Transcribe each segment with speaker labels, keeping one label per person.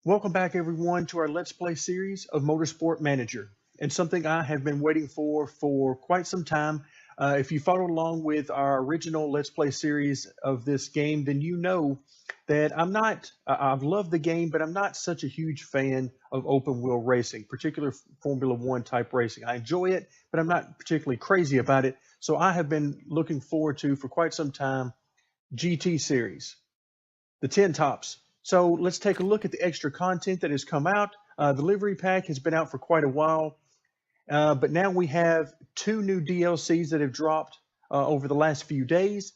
Speaker 1: Welcome back, everyone, to our Let's Play series of Motorsport Manager, and something I have been waiting for quite some time. If you followed along with our original Let's Play series of this game, then you know that I've loved the game, but I'm not such a huge fan of open wheel racing, particular Formula One type racing. I enjoy it, but I'm not particularly crazy about it. So I have been looking forward to, for quite some time, GT series, the 10 tops. So let's take a look at the extra content that has come out. The livery pack has been out for quite a while, but now we have two new DLCs that have dropped over the last few days,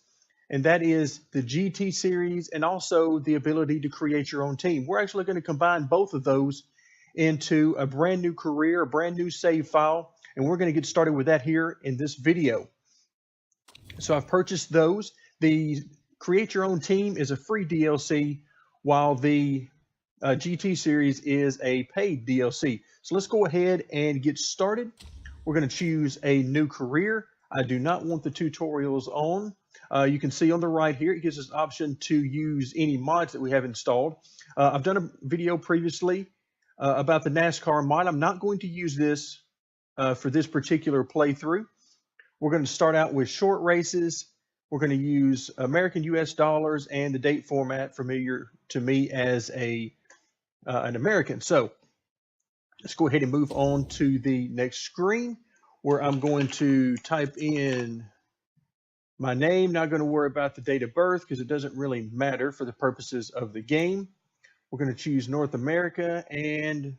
Speaker 1: and that is the GT series and also the ability to create your own team. We're actually going to combine both of those into a brand new career, a brand new save file, and we're going to get started with that here in this video. So I've purchased those. The Create Your Own Team is a free DLC, while the GT series is a paid DLC. So let's go ahead and get started. We're going to choose a new career. I do not want the tutorials on. You can see on the right here, it gives us an option to use any mods that we have installed. I've done a video previously about the NASCAR mod. I'm not going to use this for this particular playthrough. We're going to start out with short races. We're going to use American US dollars and the date format, familiar to me as an American. So let's go ahead and move on to the next screen, where I'm going to type in my name. Not going to worry about the date of birth because it doesn't really matter for the purposes of the game. We're going to choose North America, and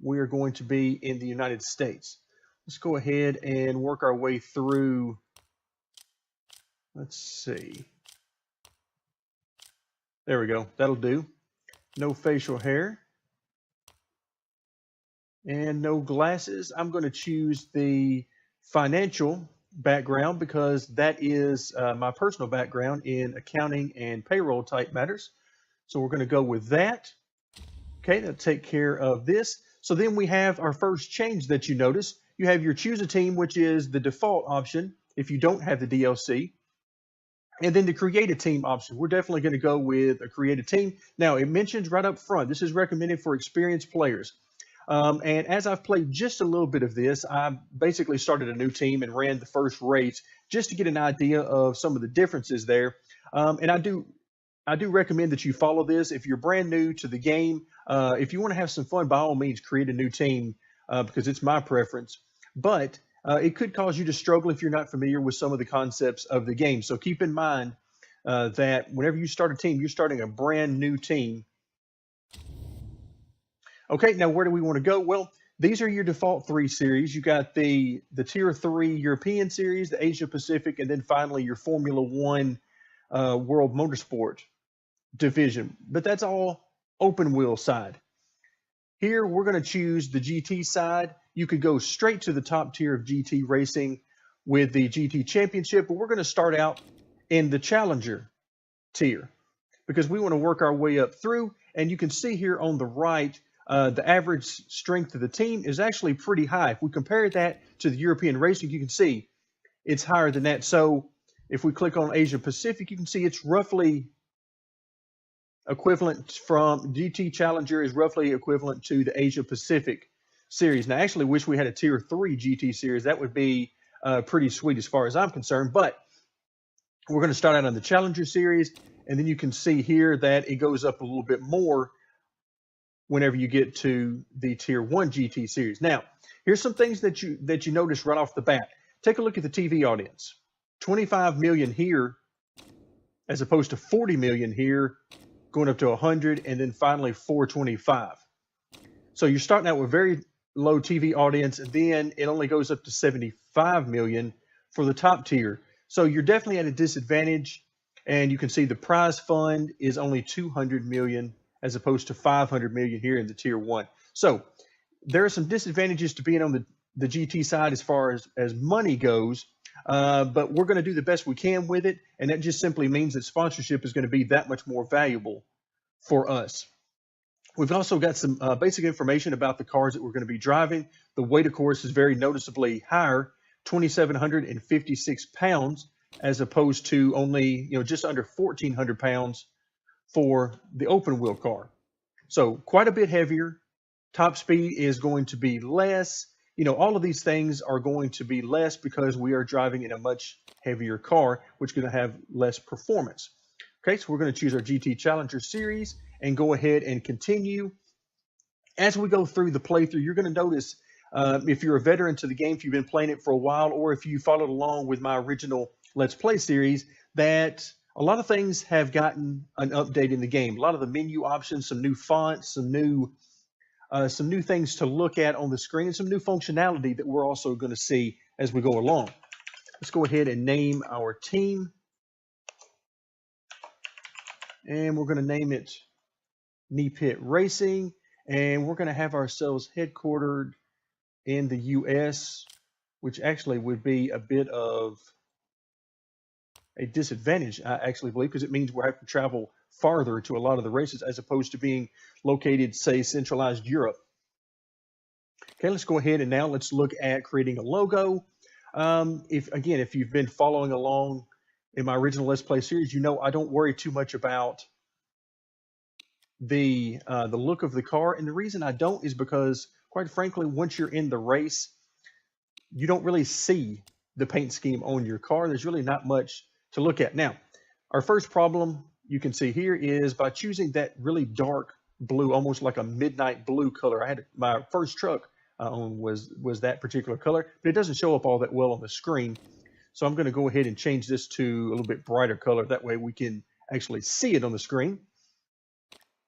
Speaker 1: we're going to be in the United States. Let's go ahead and work our way through. Let's see. There we go. That'll do. No facial hair. And no glasses. I'm going to choose the financial background because that is my personal background in accounting and payroll type matters. So we're going to go with that. Okay, that'll take care of this. So then we have our first change that you notice. You have your choose a team, which is the default option if you don't have the DLC. And then the create a team option. We're definitely going to go with a create a team. Now, it mentions right up front, this is recommended for experienced players. And as I've played just a little bit of this, I basically started a new team and ran the first race just to get an idea of some of the differences there. And I do recommend that you follow this. If you're brand new to the game, if you want to have some fun, by all means, create a new team because it's my preference. But it could cause you to struggle if you're not familiar with some of the concepts of the game. So keep in mind that whenever you start a team, you're starting a brand new team. Okay, now where do we want to go? Well, these are your default three series. You got the Tier 3 European series, the Asia Pacific, and then finally your Formula One World Motorsport division. But that's all open wheel side. Here, we're going to choose the GT side. You could go straight to the top tier of GT racing with the GT Championship, but we're going to start out in the Challenger tier because we want to work our way up through. And you can see here on the right, the average strength of the team is actually pretty high. If we compare that to the European racing, you can see it's higher than that. So if we click on Asia Pacific, you can see it's roughly equivalent from GT Challenger is roughly equivalent to the Asia Pacific series. Now, I actually wish we had a Tier 3 GT series. That would be pretty sweet as far as I'm concerned. But we're going to start out on the Challenger series, and then you can see here that it goes up a little bit more whenever you get to the Tier 1 GT series. Now, here's some things that you notice right off the bat. Take a look at the TV audience. 25 million here, as opposed to 40 million here, going up to 100, and then finally 425. So you're starting out with very low TV audience, and then it only goes up to 75 million for the top tier. So you're definitely at a disadvantage, and you can see the prize fund is only 200 million as opposed to 500 million here in the Tier 1. So there are some disadvantages to being on the GT side as far as money goes, but we're going to do the best we can with it, and that just simply means that sponsorship is going to be that much more valuable for us. We've also got some basic information about the cars that we're going to be driving. The weight, of course, is very noticeably higher, 2,756 pounds, as opposed to only just under 1,400 pounds for the open wheel car. So quite a bit heavier. Top speed is going to be less. All of these things are going to be less because we are driving in a much heavier car, which is going to have less performance. Okay, so we're going to choose our GT Challenger series and go ahead and continue. As we go through the playthrough, you're going to notice if you're a veteran to the game, if you've been playing it for a while, or if you followed along with my original Let's Play series, that a lot of things have gotten an update in the game. A lot of the menu options, some new fonts, some new things to look at on the screen, and some new functionality that we're also going to see as we go along. Let's go ahead and name our team. And we're going to name it Knee Pit Racing. And we're going to have ourselves headquartered in the US, which actually would be a bit of a disadvantage, I actually believe, because it means we're having to travel farther to a lot of the races as opposed to being located, say, centralized Europe. Okay, let's go ahead and now let's look at creating a logo. If you've been following along in my original Let's Play series, I don't worry too much about the look of the car, and the reason I don't is because, quite frankly, once you're in the race, you don't really see the paint scheme on your car. There's really not much to look at. Now, our first problem you can see here is by choosing that really dark blue, almost like a midnight blue color. My first truck I owned was that particular color, but it doesn't show up all that well on the screen. So I'm going to go ahead and change this to a little bit brighter color. That way we can actually see it on the screen.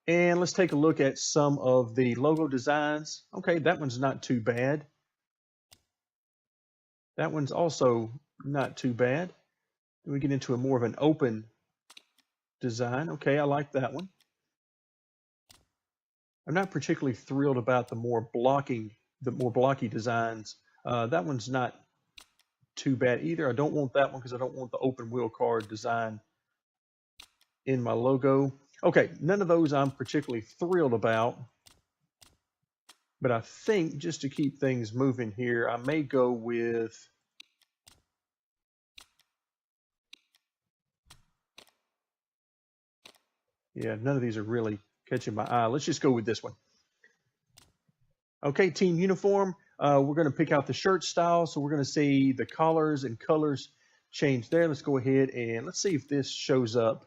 Speaker 1: And let's take a look at some of the logo designs. Okay, that one's not too bad. That one's also not too bad. We get into a more of an open design. Okay, I like that one. I'm not particularly thrilled about the more blocky designs. That one's not too bad either. I don't want that one because I don't want the open wheel car design in my logo. Okay, none of those I'm particularly thrilled about. But I think just to keep things moving here, I may go with none of these are really catching my eye. Let's just go with this one. Okay, team uniform. We're going to pick out the shirt style. So we're going to see the collars and colors change there. Let's go ahead and let's see if this shows up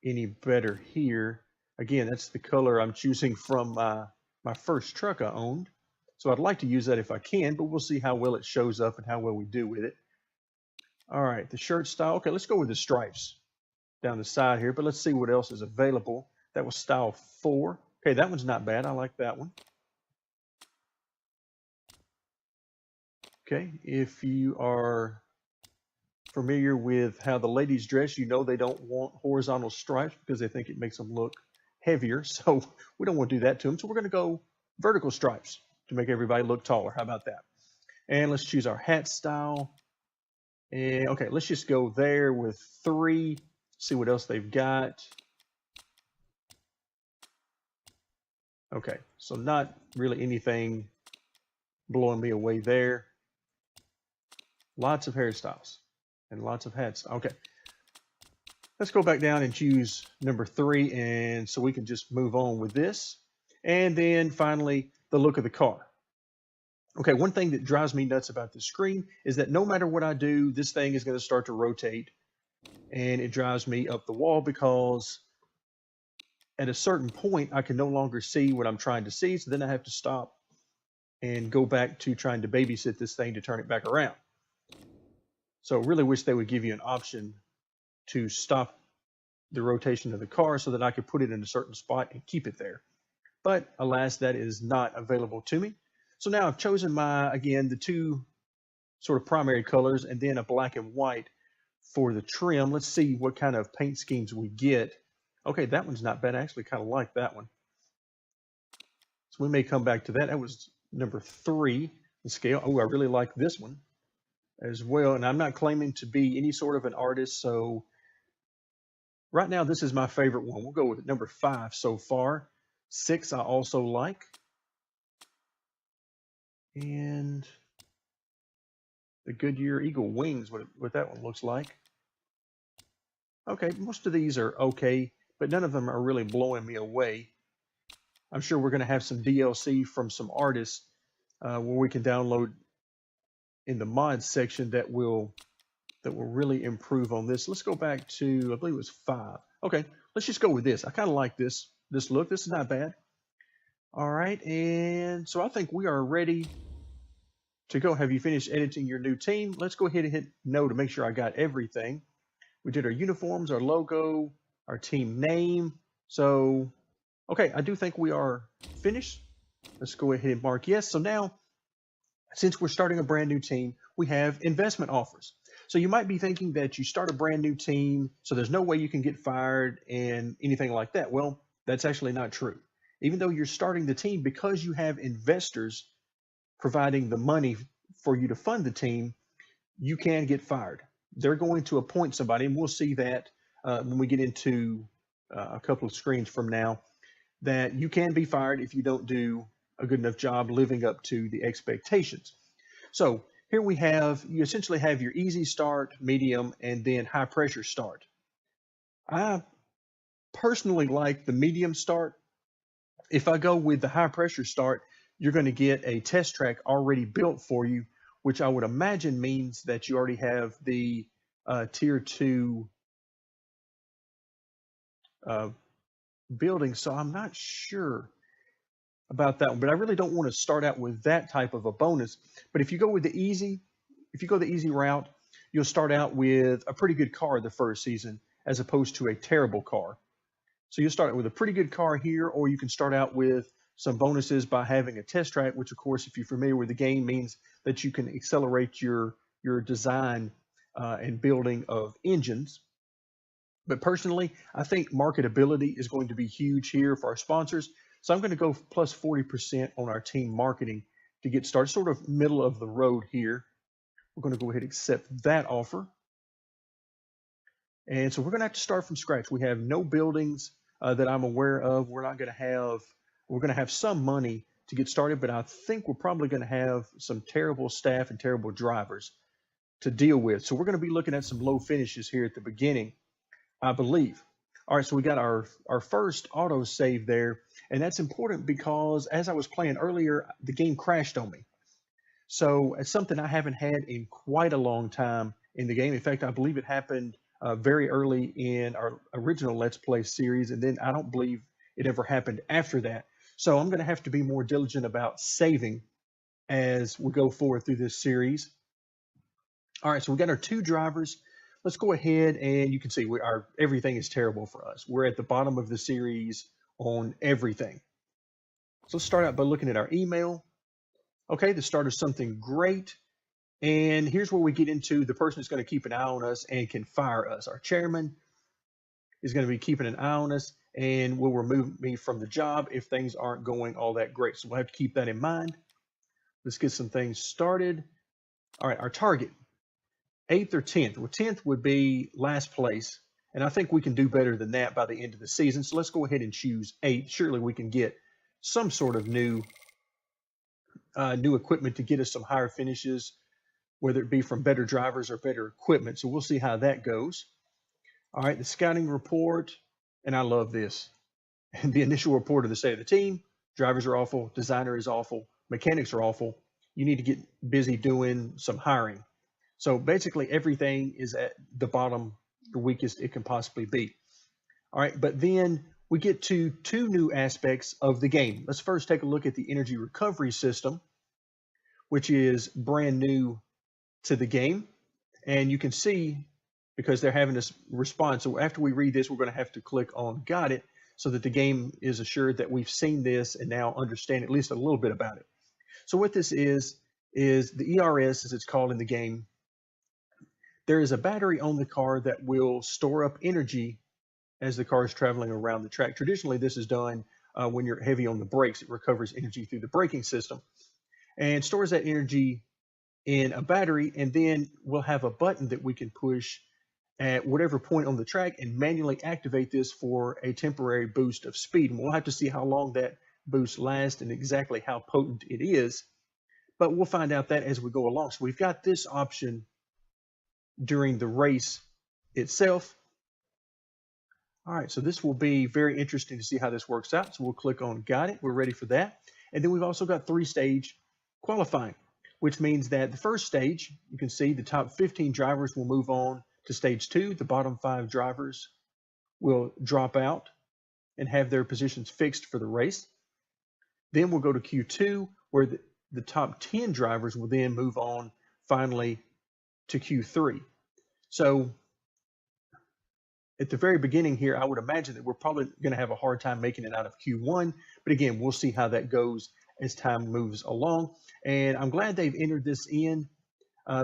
Speaker 1: any better here. Again, that's the color I'm choosing from my first truck I owned. So I'd like to use that if I can, but we'll see how well it shows up and how well we do with it. All right, the shirt style. Okay, let's go with the stripes down the side here, but let's see what else is available. That was style 4. Okay, that one's not bad. I like that one. Okay, if you are familiar with how the ladies dress, they don't want horizontal stripes because they think it makes them look heavier. So we don't want to do that to them. So we're going to go vertical stripes to make everybody look taller. How about that? And let's choose our hat style. And okay, let's just go there with 3. See what else they've got. Okay, so not really anything blowing me away there. Lots of hairstyles and lots of hats. Okay, let's go back down and choose number 3, and so we can just move on with this. And then finally, the look of the car. Okay, one thing that drives me nuts about this screen is that no matter what I do, this thing is going to start to rotate, and it drives me up the wall because at a certain point, I can no longer see what I'm trying to see, so then I have to stop and go back to trying to babysit this thing to turn it back around. So I really wish they would give you an option to stop the rotation of the car so that I could put it in a certain spot and keep it there. But alas, that is not available to me. So now I've chosen again, the 2 sort of primary colors and then a black and white for the trim. Let's see what kind of paint schemes we get. Okay, that one's not bad. I actually kind of like that one. So we may come back to that. That was number 3 in scale. Oh, I really like this one as well. And I'm not claiming to be any sort of an artist. So right now, this is my favorite one. We'll go with number 5 so far. 6 I also like. And the Goodyear Eagle wings, what that one looks like. Okay, most of these are okay, but none of them are really blowing me away. I'm sure we're going to have some DLC from some artists where we can download in the mods section that will really improve on this. Let's go back to, I believe it was 5. Okay, let's just go with this. I kind of like this look. This is not bad. All right, and so I think we are ready to go. Have you finished editing your new team? Let's go ahead and hit no to make sure I got everything. We did our uniforms, our logo, our team name. So, okay, I do think we are finished. Let's go ahead and mark yes. So now, since we're starting a brand new team, we have investment offers. So you might be thinking that you start a brand new team, so there's no way you can get fired and anything like that. Well, that's actually not true. Even though you're starting the team, because you have investors providing the money for you to fund the team, you can get fired. They're going to appoint somebody, and we'll see that when we get into a couple of screens from now, that you can be fired if you don't do a good enough job living up to the expectations. So here we have, you essentially have your easy start, medium, and then high pressure start. I personally like the medium start. If I go with the high pressure start, you're going to get a test track already built for you, which I would imagine means that you already have the tier 2 building. So I'm not sure about that one, but I really don't want to start out with that type of a bonus. But if you go with the easy, if you go the easy route, you'll start out with a pretty good car the first season as opposed to a terrible car. So you'll start with a pretty good car here, or you can start out with some bonuses by having a test track, which of course, if you're familiar with the game, means that you can accelerate your design and building of engines. But personally, I think marketability is going to be huge here for our sponsors. So I'm going to go plus 40% on our team marketing to get started, sort of middle of the road here. We're going to go ahead and accept that offer. And so we're going to have to start from scratch. We have no buildings that I'm aware of. We're going to have some money to get started, but I think we're probably going to have some terrible staff and terrible drivers to deal with. So we're going to be looking at some low finishes here at the beginning, I believe. All right, so we got our first auto save there, and that's important because as I was playing earlier, the game crashed on me. So it's something I haven't had in quite a long time in the game. In fact, I believe it happened very early in our original Let's Play series, and then I don't believe it ever happened after that. So I'm going to have to be more diligent about saving as we go forward through this series. All right, so we got our 2 drivers. Let's go ahead, and you can see everything is terrible for us. We're at the bottom of the series on everything. So let's start out by looking at our email. Okay, the start of something great. And here's where we get into the person who's going to keep an eye on us and can fire us. Our chairman is going to be keeping an eye on us and will remove me from the job if things aren't going all that great. So we'll have to keep that in mind. Let's get some things started. All right, our target, 8th or 10th. Well, 10th would be last place, and I think we can do better than that by the end of the season. So let's go ahead and choose 8. Surely we can get some sort of new equipment to get us some higher finishes, whether it be from better drivers or better equipment. So we'll see how that goes. All right, the scouting report, and I love this. The initial report of the state of the team: drivers are awful, designer is awful, mechanics are awful. You need to get busy doing some hiring. So basically everything is at the bottom, the weakest it can possibly be. All right, but then we get to 2 new aspects of the game. Let's first take a look at the energy recovery system, which is brand new to the game. And you can see, because they're having this response, so after we read this, we're going to have to click on got it, so that the game is assured that we've seen this and now understand at least a little bit about it. So what this is the ERS, as it's called in the game. There is a battery on the car that will store up energy as the car is traveling around the track. Traditionally, this is done when you're heavy on the brakes. It recovers energy through the braking system and stores that energy in a battery, and then we'll have a button that we can push at whatever point on the track and manually activate this for a temporary boost of speed. And we'll have to see how long that boost lasts and exactly how potent it is, but we'll find out that as we go along. So we've got this option during the race itself. All right, so this will be very interesting to see how this works out. So we'll click on Got It. We're ready for that. And then we've also got 3-stage qualifying, which means that the first stage, you can see the top 15 drivers will move on to stage 2. The bottom 5 drivers will drop out and have their positions fixed for the race. Then we'll go to Q2, where the top 10 drivers will then move on finally to Q3. So at the very beginning here, I would imagine that we're probably going to have a hard time making it out of Q1. But again, we'll see how that goes as time moves along. And I'm glad they've entered this in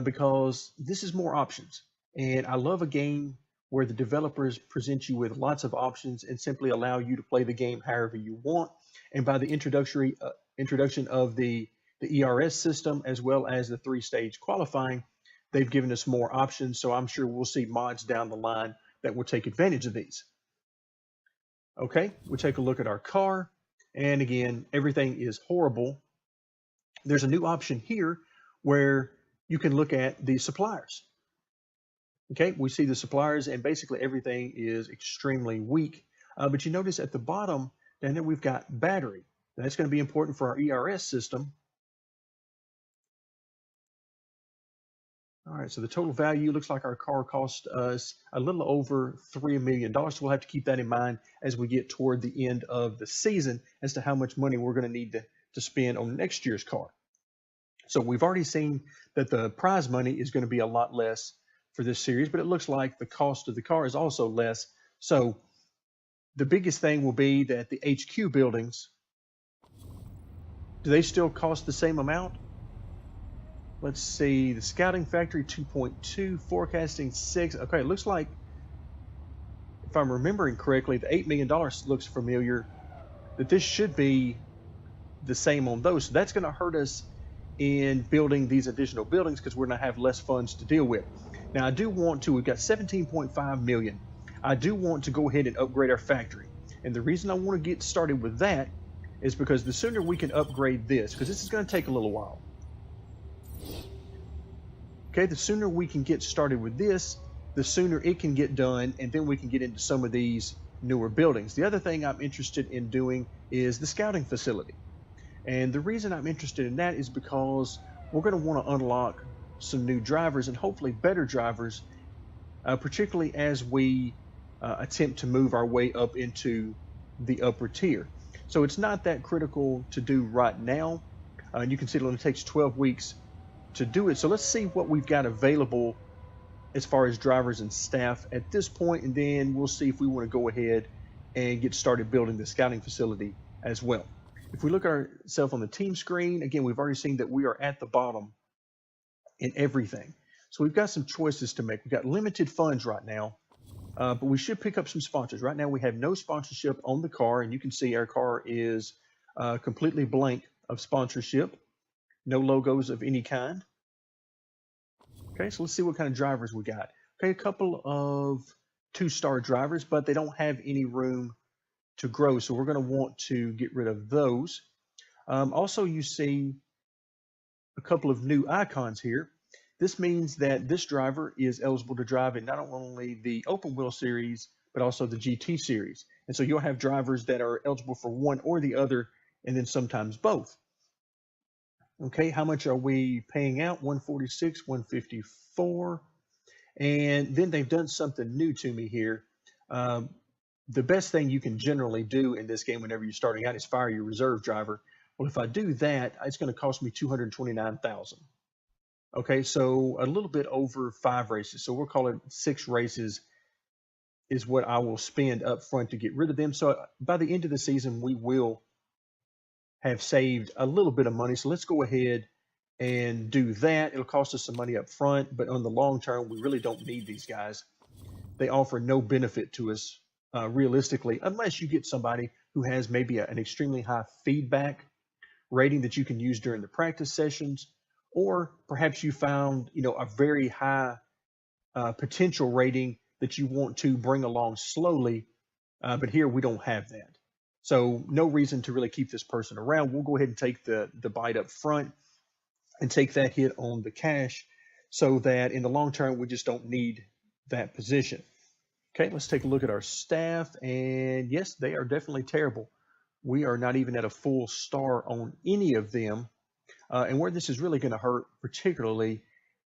Speaker 1: because this is more options. And I love a game where the developers present you with lots of options and simply allow you to play the game however you want. And by the introduction of the ERS system, as well as the 3-stage qualifying, they've given us more options. So I'm sure we'll see mods down the line that will take advantage of these. Okay, we'll take a look at our car. And again, everything is horrible. There's a new option here where you can look at the suppliers. Okay, we see the suppliers and basically everything is extremely weak. But you notice at the bottom down there, we've got battery. That's going to be important for our ERS system. All right, so the total value looks like our car cost us a little over $3 million. So we'll have to keep that in mind as we get toward the end of the season as to how much money we're going to need to spend on next year's car. So we've already seen that the prize money is going to be a lot less for this series, but it looks like the cost of the car is also less. So the biggest thing will be that the HQ buildings, do they still cost the same amount? Let's see, the scouting factory 2.2, forecasting 6. Okay, it looks like, if I'm remembering correctly, the $8 million looks familiar, that this should be the same on those. So that's going to hurt us in building these additional buildings because we're going to have less funds to deal with. Now, I do want to, we've got 17.5 million. I do want to go ahead and upgrade our factory. And the reason I want to get started with that is because the sooner we can upgrade this, because this is going to take a little while. Okay, the sooner we can get started with this, the sooner it can get done, and then we can get into some of these newer buildings. The other thing I'm interested in doing is the scouting facility. And the reason I'm interested in that is because we're going to want to unlock some new drivers and hopefully better drivers, particularly as we attempt to move our way up into the upper tier. So it's not that critical to do right now. And you can see it only takes 12 weeks to do it. So let's see what we've got available as far as drivers and staff at this point, and then we'll see if we want to go ahead and get started building the scouting facility as well. If we look at ourselves on the team screen, again, we've already seen that we are at the bottom in everything. So we've got some choices to make. We've got limited funds right now, but we should pick up some sponsors. Right now we have no sponsorship on the car, and you can see our car is completely blank of sponsorship. No logos of any kind. Okay, so let's see what kind of drivers we got. Okay, a couple of 2-star drivers, but they don't have any room to grow, so we're going to want to get rid of those. Also, you see a couple of new icons here. This means that this driver is eligible to drive in not only the open wheel series, but also the GT series. And so you'll have drivers that are eligible for one or the other, and then sometimes both. Okay, how much are we paying out? 146, 154. And then they've done something new to me here. The best thing you can generally do in this game whenever you're starting out is fire your reserve driver. Well, if I do that, it's going to cost me $229,000. Okay, so a little bit over 5 races. So we'll call it 6 races is what I will spend up front to get rid of them. So by the end of the season, we will have saved a little bit of money. So let's go ahead and do that. It'll cost us some money up front, but on the long term, we really don't need these guys. They offer no benefit to us realistically, unless you get somebody who has maybe an extremely high feedback rating that you can use during the practice sessions, or perhaps you found, a very high potential rating that you want to bring along slowly, but here we don't have that. So no reason to really keep this person around. We'll go ahead and take the bite up front and take that hit on the cash so that in the long term, we just don't need that position. Okay, let's take a look at our staff, and yes, they are definitely terrible. We are not even at a full star on any of them. And where this is really going to hurt, particularly,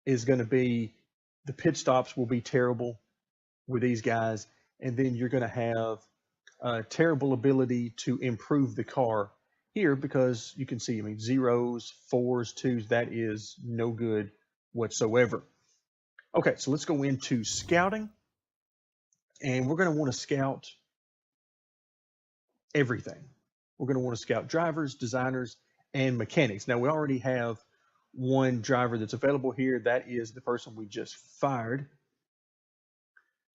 Speaker 1: is going to be the pit stops will be terrible with these guys, and then you're going to have terrible ability to improve the car here because you can see, I mean, zeros, fours, twos, that is no good whatsoever. Okay, so let's go into scouting, and we're going to want to scout everything. We're going to want to scout drivers, designers, and mechanics. Now, we already have one driver that's available here. That is the person we just fired.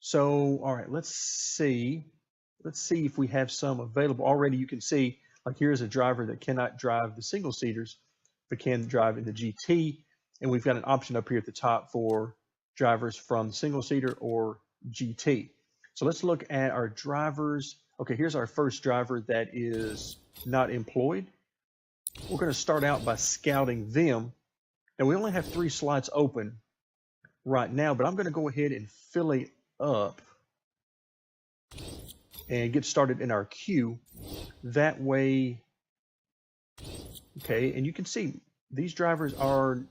Speaker 1: So, all right, let's see. Let's see if we have some available. Already you can see, like here's a driver that cannot drive the single seaters, but can drive in the GT. And we've got an option up here at the top for drivers from single seater or GT. So let's look at our drivers. Okay, here's our first driver that is not employed. We're going to start out by scouting them. Now we only have 3 slots open right now, but I'm going to go ahead and fill it up and get started in our queue. That way, okay, and you can see these drivers are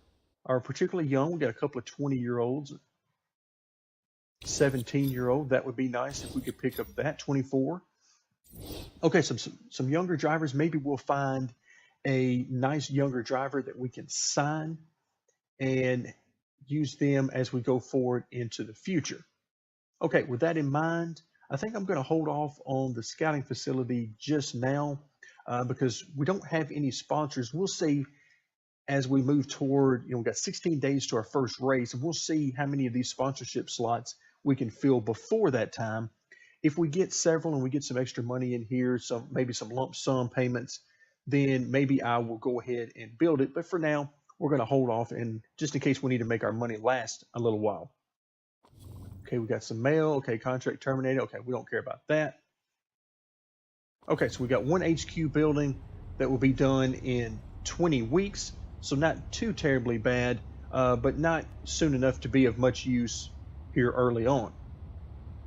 Speaker 1: particularly young. We got a couple of 20-year-olds, 17-year-old. That would be nice if we could pick up that 24. Okay, some younger drivers. Maybe we'll find a nice younger driver that we can sign and use them as we go forward into the future. Okay, with that in mind, I think I'm going to hold off on the scouting facility just now because we don't have any sponsors. We'll see as we move toward, we've got 16 days to our first race, and we'll see how many of these sponsorship slots we can fill before that time. If we get several and we get some extra money in here, maybe some lump sum payments, then maybe I will go ahead and build it. But for now, we're going to hold off, and just in case we need to make our money last a little while. Okay, we got some mail. Okay, contract terminated. Okay, we don't care about that. Okay, so we got one HQ building that will be done in 20 weeks. So not too terribly bad, but not soon enough to be of much use here early on.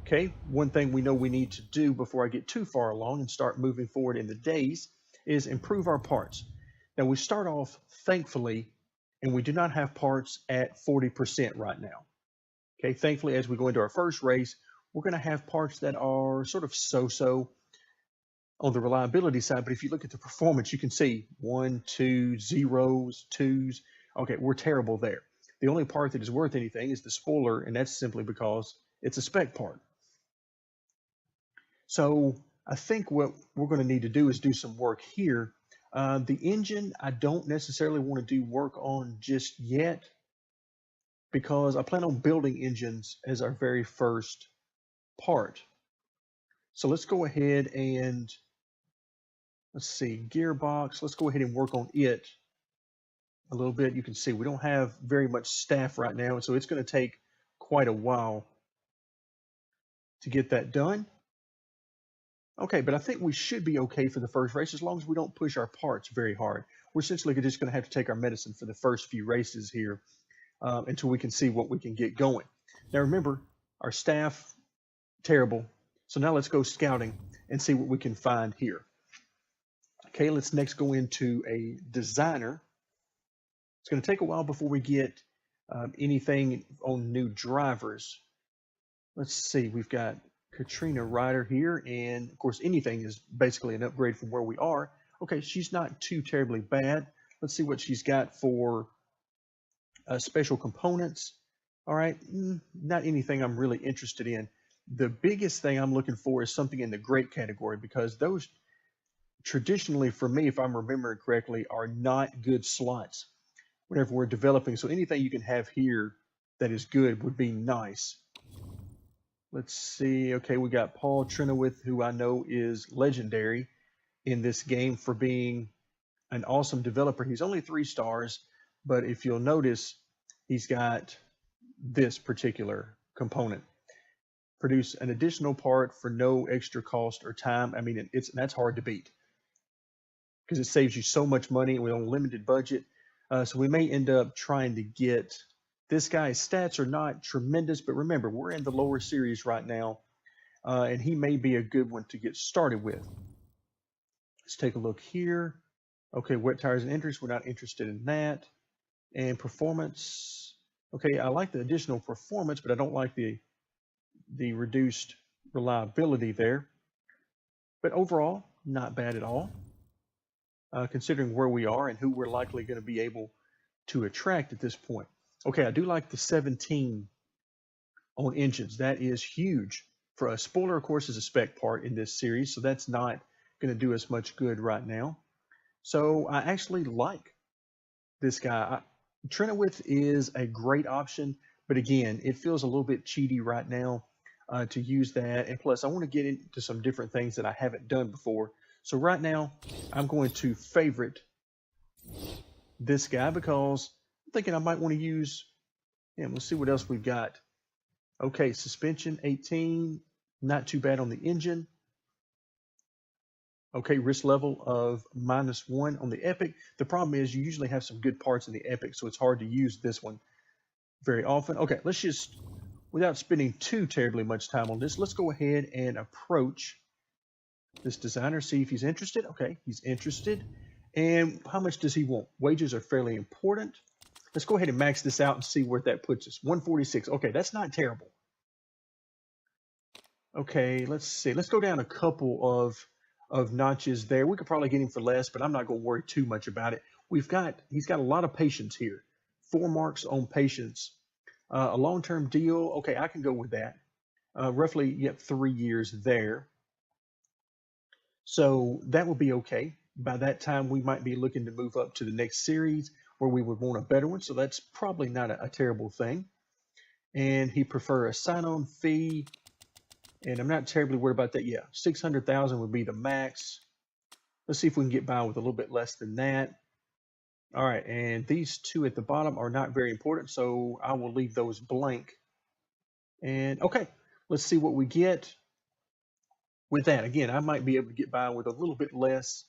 Speaker 1: Okay, one thing we know we need to do before I get too far along and start moving forward in the days is improve our parts. Now we start off, thankfully, and we do not have parts at 40% right now. Okay, thankfully, as we go into our first race, we're going to have parts that are sort of so-so on the reliability side. But if you look at the performance, you can see 1, 2, zeros, twos. Okay, we're terrible there. The only part that is worth anything is the spoiler, and that's simply because it's a spec part. So I think what we're going to need to do is do some work here. The engine, I don't necessarily want to do work on just yet because I plan on building engines as our very first part. So let's go ahead and, let's see, gearbox. Let's go ahead and work on it a little bit. You can see we don't have very much staff right now, and so it's going to take quite a while to get that done. Okay, but I think we should be okay for the first race as long as we don't push our parts very hard. We're essentially just going to have to take our medicine for the first few races here until we can see what we can get going. Now remember, our staff, terrible. So now let's go scouting and see what we can find here. Okay, let's next go into a designer. It's going to take a while before we get anything on new drivers. Let's see, we've got Katrina Ryder here, and of course anything is basically an upgrade from where we are. Okay, she's not too terribly bad. Let's see what she's got for special components. All right, not anything I'm really interested in. The biggest thing I'm looking for is something in the great category because those traditionally, for me, if I'm remembering correctly, are not good slots whenever we're developing. So anything you can have here that is good would be nice. Let's see. Okay, we got Paul Chynoweth, who I know is legendary in this game for being an awesome developer. He's only 3 stars, but if you'll notice, he's got this particular component. Produce an additional part for no extra cost or time. I mean, that's hard to beat because it saves you so much money with a limited budget. So we may end up trying to get this guy's stats are not tremendous, but remember, we're in the lower series right now. and he may be a good one to get started with. Let's take a look here. Okay, wet tires and interest, we're not interested in that. And performance, okay, I like the additional performance, but I don't like the reduced reliability there. But overall, not bad at all, considering where we are and who we're likely going to be able to attract at this point. Okay, I do like the 17 on engines. That is huge for us. Spoiler, of course, is a spec part in this series, so that's not going to do us much good right now. So I actually like this guy. Chynoweth is a great option, but again, it feels a little bit cheaty right now to use that. And plus, I want to get into some different things that I haven't done before. So right now, I'm going to favorite this guy because I'm thinking I might want to use him. Let's see what else we've got. Okay, suspension 18, not too bad on the engine. Okay, risk level of -1 on the Epic. The problem is you usually have some good parts in the Epic, so it's hard to use this one very often. Okay, let's just, without spending too terribly much time on this, let's go ahead and approach this designer, see if he's interested. Okay, he's interested. And how much does he want? Wages are fairly important. Let's go ahead and max this out and see where that puts us. 146. Okay, that's not terrible. Okay, let's see. Let's go down a couple of notches there. We could probably get him for less, but I'm not going to worry too much about it. He's got a lot of patience here. 4 marks on patience. A long-term deal. Okay, I can go with that. Roughly, yep, 3 years there. So that would be okay. By that time, we might be looking to move up to the next series where we would want a better one. So that's probably not a terrible thing. And he prefer a sign-on fee. And I'm not terribly worried about that. Yeah, 600,000 would be the max. Let's see if we can get by with a little bit less than that. All right, and these two at the bottom are not very important, so I will leave those blank. And okay, let's see what we get with that. Again, I might be able to get by with a little bit less,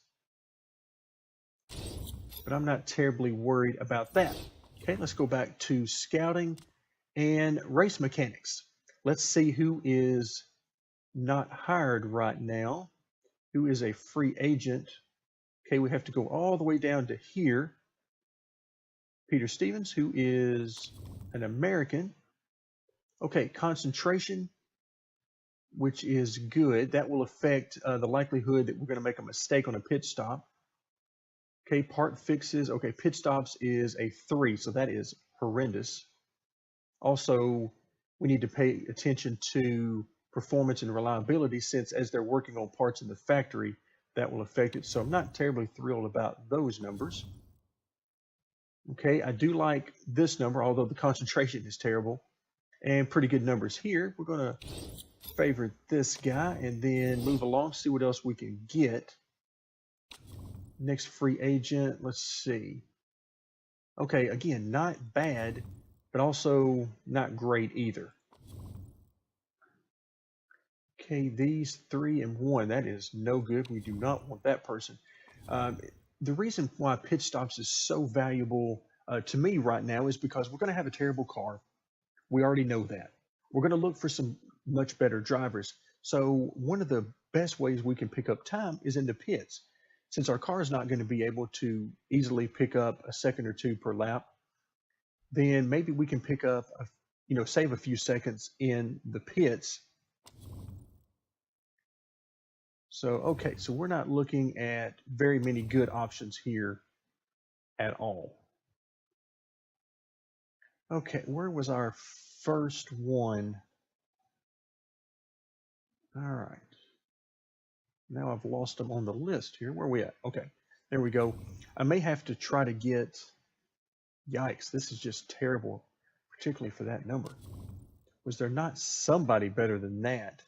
Speaker 1: but I'm not terribly worried about that. Okay, let's go back to scouting and race mechanics. Let's see who is not hired right now, who is a free agent. Okay, we have to go all the way down to here. Peter Stevens, who is an American. Okay, concentration, which is good. That will affect the likelihood that we're going to make a mistake on a pit stop. Okay, part fixes. Okay, pit stops is a 3, so that is horrendous. Also, we need to pay attention to performance and reliability, since as they're working on parts in the factory, that will affect it. So I'm not terribly thrilled about those numbers. Okay, I do like this number, although the concentration is terrible, and pretty good numbers here. We're going to favorite this guy and then move along, see what else we can get. Next free agent, let's see. Okay, again, not bad, but also not great either. Okay, these 3 and 1, that is no good. We do not want that person. The reason why pit stops is so valuable to me right now is because we're going to have a terrible car. We already know that. We're going to look for some much better drivers. So one of the best ways we can pick up time is in the pits. Since our car is not going to be able to easily pick up a second or 2 per lap, then maybe we can pick up, save a few seconds in the pits. So, okay, so we're not looking at very many good options here at all. Okay, where was our first one? All right. Now I've lost them on the list here. Where are we at? Okay, there we go. I may have to try to get, yikes, this is just terrible, particularly for that number. Was there not somebody better than that?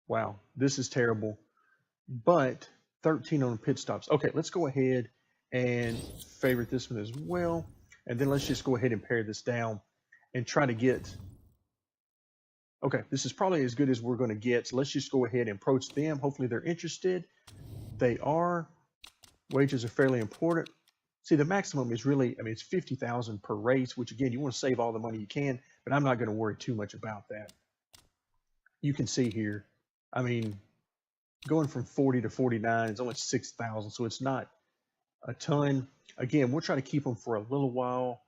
Speaker 1: Wow, this is terrible. But 13 on pit stops. Okay, let's go ahead and favorite this one as well. And then let's just go ahead and pare this down and try to get, okay, this is probably as good as we're going to get. So let's just go ahead and approach them. Hopefully they're interested. They are. Wages are fairly important. See, the maximum is really, I mean, it's 50,000 per race, which again, you want to save all the money you can, but I'm not going to worry too much about that. You can see here, I mean, going from 40 to 49 is only 6,000, so it's not a ton. Again, we'll try to keep them for a little while.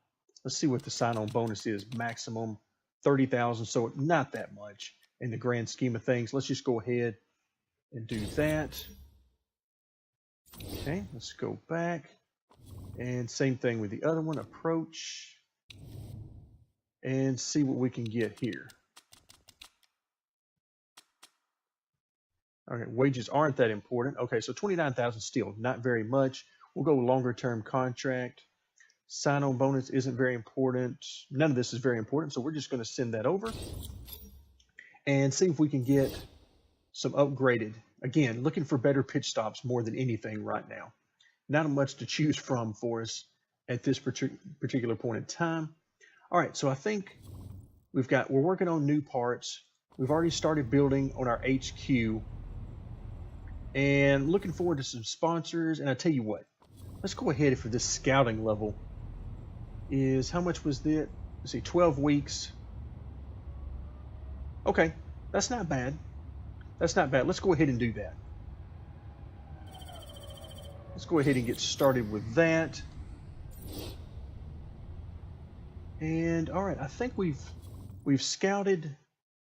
Speaker 1: Let's see what the sign-on bonus is. Maximum 30,000, so not that much in the grand scheme of things. Let's just go ahead and do that. Okay, let's go back. And same thing with the other one, approach. And see what we can get here. Okay, wages aren't that important. Okay, so 29,000 still, not very much. We'll go longer term contract. Sign-on bonus isn't very important. None of this is very important, so we're just going to send that over and see if we can get some upgraded. Again, looking for better pitch stops more than anything right now. Not much to choose from for us at this particular point in time. All right, so I think we're working on new parts. We've already started building on our HQ and looking forward to some sponsors. And I tell you what, let's go ahead for this scouting level. Is how much was that? Let's see, 12 weeks. Okay, that's not bad. That's not bad. Let's go ahead and do that. Let's go ahead and get started with that. And all right, I think we've scouted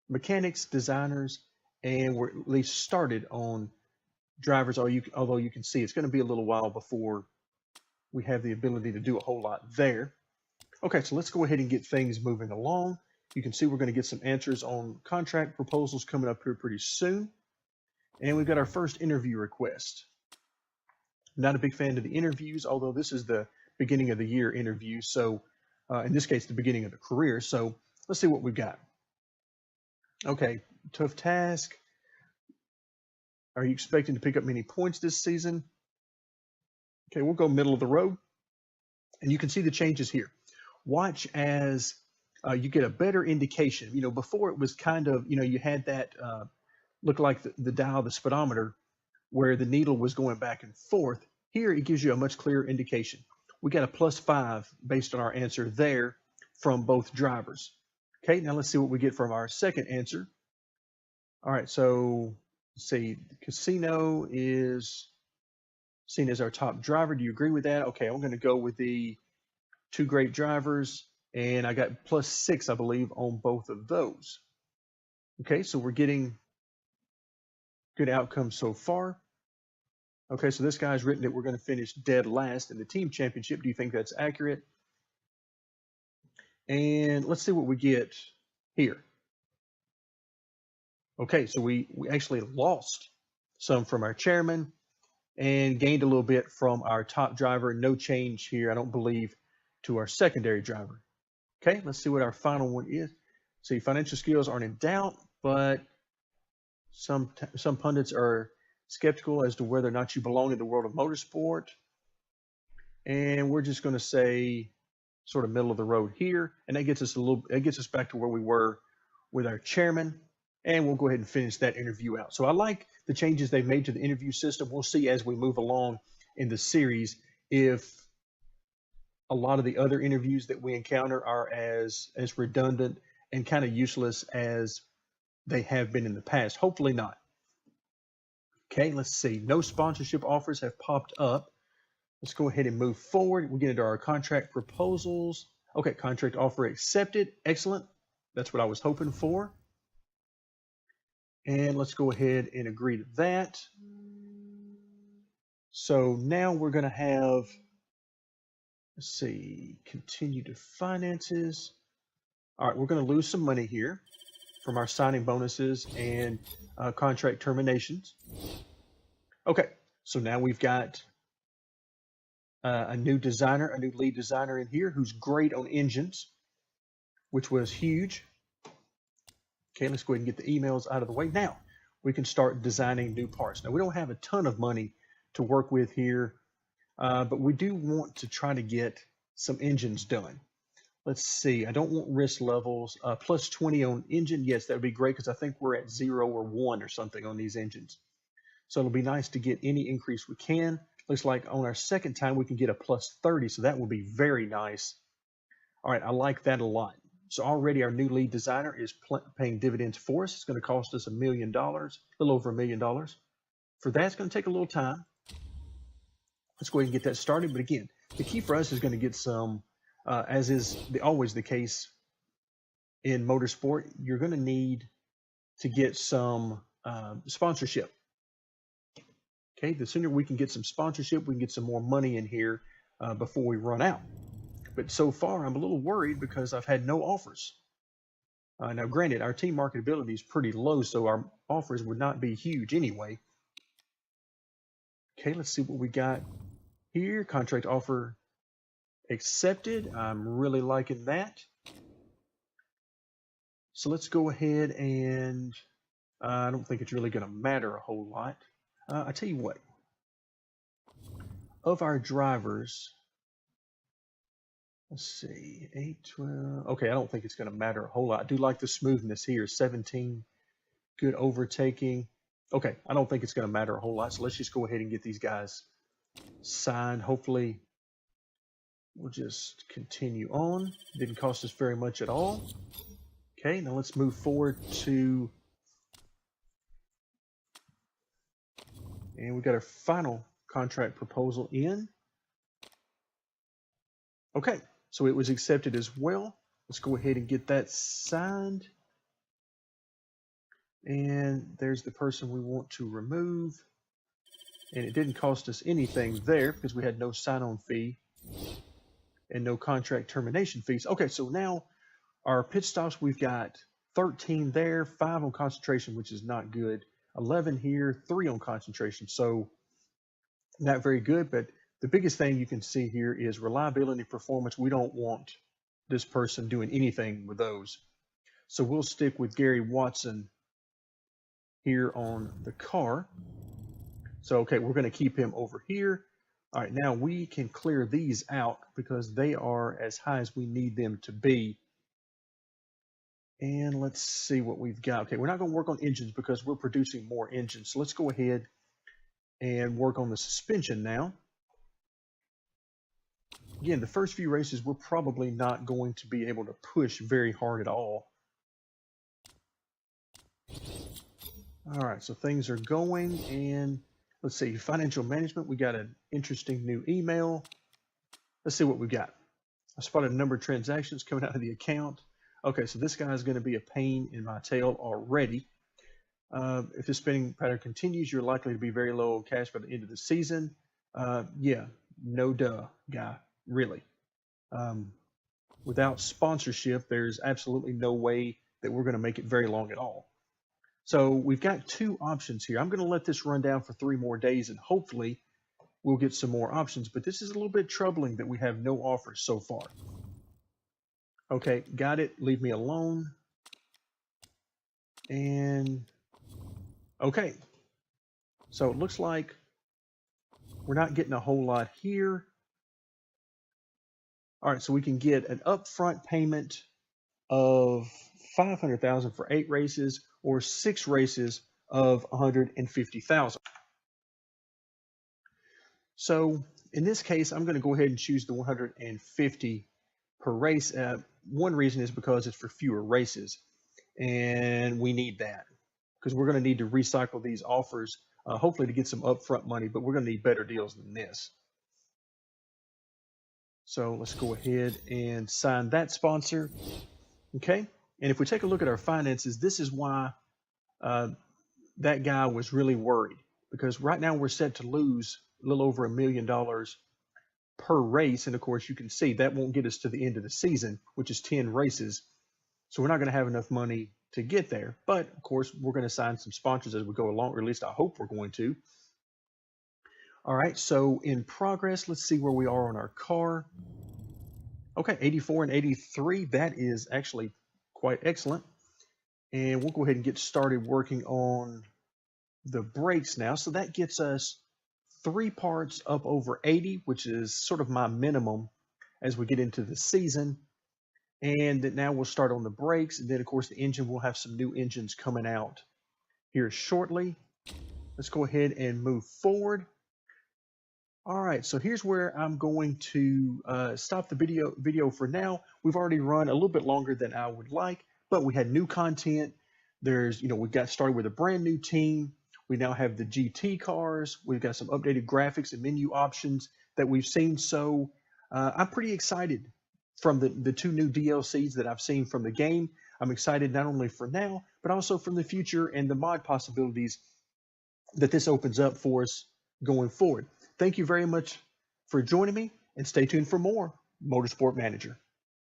Speaker 1: mechanics, designers, and we're at least started on drivers. Although you can see it's going to be a little while before we have the ability to do a whole lot there. Okay, so let's go ahead and get things moving along. You can see we're going to get some answers on contract proposals coming up here pretty soon. And we've got our first interview request. Not a big fan of the interviews, although this is the beginning of the year interview. So in this case, the beginning of the career. So let's see what we've got. Okay, tough task. Are you expecting to pick up many points this season? Okay, we'll go middle of the road. And you can see the changes here. Watch as you get a better indication. You know, before it was kind of, you had that look like the dial, the speedometer, where the needle was going back and forth. Here, it gives you a much clearer indication. We got a +5 based on our answer there from both drivers. Okay, now let's see what we get from our second answer. All right, so let's see, the Casino is seen as our top driver. Do you agree with that? Okay, I'm going to go with the 2 great drivers, and I got +6, I believe, on both of those. Okay, so we're getting good outcomes so far. Okay, so this guy's written that we're going to finish dead last in the team championship. Do you think that's accurate? And let's see what we get here. Okay, so we actually lost some from our chairman and gained a little bit from our top driver. No change here, I don't believe, to our secondary driver. Okay, let's see what our final one is. See, financial skills aren't in doubt, but some pundits are skeptical as to whether or not you belong in the world of motorsport. And we're just going to say sort of middle of the road here. And that gets us back to where we were with our chairman. And we'll go ahead and finish that interview out. So I like the changes they've made to the interview system. We'll see as we move along in the series if a lot of the other interviews that we encounter are as redundant and kind of useless as they have been in the past. Hopefully not. Okay, let's see. No sponsorship offers have popped up. Let's go ahead and move forward. We get into our contract proposals. Okay, contract offer accepted. Excellent. That's what I was hoping for. And let's go ahead and agree to that. So now we're going to have, let's see, continue to finances. All right, we're going to lose some money here from our signing bonuses and contract terminations. Okay, so now we've got a new designer, a new lead designer in here who's great on engines, which was huge. Okay, let's go ahead and get the emails out of the way. Now we can start designing new parts. Now we don't have a ton of money to work with here, but we do want to try to get some engines done. Let's see, I don't want risk levels. +20 on engine, yes, that would be great because I think we're at 0 or 1 or something on these engines. So it'll be nice to get any increase we can. Looks like on our second time we can get a plus 30, so that will be very nice. All right, I like that a lot. So already our new lead designer is paying dividends for us. It's going to cost us $1 million, a little over $1 million. For that, it's going to take a little time. Let's go ahead and get that started. But again, the key for us is going to get some, as is always the case in motorsport, you're going to need to get some sponsorship. Okay, the sooner we can get some sponsorship, we can get some more money in here before we run out. But so far, I'm a little worried because I've had no offers. Now, granted, our team marketability is pretty low, so our offers would not be huge anyway. Okay, let's see what we got here. Contract offer accepted. I'm really liking that. So let's go ahead and I don't think it's really going to matter a whole lot. I tell you what, of our drivers, let's see, 8, 12. Okay, I don't think it's going to matter a whole lot. I do like the smoothness here. 17, good overtaking. Okay, I don't think it's going to matter a whole lot. So let's just go ahead and get these guys signed. Hopefully, we'll just continue on. Didn't cost us very much at all. Okay, now let's move forward to, and we got our final contract proposal in. Okay, so it was accepted as well. Let's go ahead and get that signed. And there's the person we want to remove. And it didn't cost us anything there because we had no sign-on fee and no contract termination fees. Okay, so now our pit stops, we've got 13 there, 5 on concentration, which is not good. 11 here, 3 on concentration. So not very good, but the biggest thing you can see here is reliability, performance. We don't want this person doing anything with those. So we'll stick with Gary Watson here on the car. So, okay, we're going to keep him over here. All right, now we can clear these out because they are as high as we need them to be. And let's see what we've got. Okay, we're not going to work on engines because we're producing more engines. So let's go ahead and work on the suspension now. Again, the first few races, we're probably not going to be able to push very hard at all. All right, so things are going, and let's see, financial management, we got an interesting new email. Let's see what we got. I spotted a number of transactions coming out of the account. Okay, so this guy is going to be a pain in my tail already. If the spending pattern continues, you're likely to be very low on cash by the end of the season. Yeah, no duh, guy, really. Without sponsorship, there's absolutely no way that we're going to make it very long at all. So we've got 2 options here. I'm going to let this run down for 3 more days, and hopefully we'll get some more options. But this is a little bit troubling that we have no offers so far. Okay, got it. Leave me alone. And okay, so it looks like we're not getting a whole lot here. All right, so we can get an upfront payment of $500,000 for 8 races, or 6 races of $150,000. So in this case, I'm going to go ahead and choose the 150 per race. One reason is because it's for fewer races, and we need that because we're going to need to recycle these offers, hopefully to get some upfront money, but we're going to need better deals than this. So let's go ahead and sign that sponsor. Okay, and if we take a look at our finances, this is why that guy was really worried, because right now we're set to lose a little over $1 million per race. And of course, you can see that won't get us to the end of the season, which is 10 races. So we're not going to have enough money to get there. But of course, we're going to sign some sponsors as we go along, or at least I hope we're going to. All right, so in progress, let's see where we are on our car. Okay, 84 and 83, that is actually quite excellent. And we'll go ahead and get started working on the brakes now. So that gets us 3 parts up over 80, which is sort of my minimum as we get into the season. And now we'll start on the brakes. And then, of course, the engine, will have some new engines coming out here shortly. Let's go ahead and move forward. All right, so here's where I'm going to stop the video for now. We've already run a little bit longer than I would like, but we had new content. We got started with a brand new team. We now have the GT cars. We've got some updated graphics and menu options that we've seen. So I'm pretty excited from the two new DLCs that I've seen from the game. I'm excited not only for now, but also from the future and the mod possibilities that this opens up for us going forward. Thank you very much for joining me, and stay tuned for more Motorsport Manager.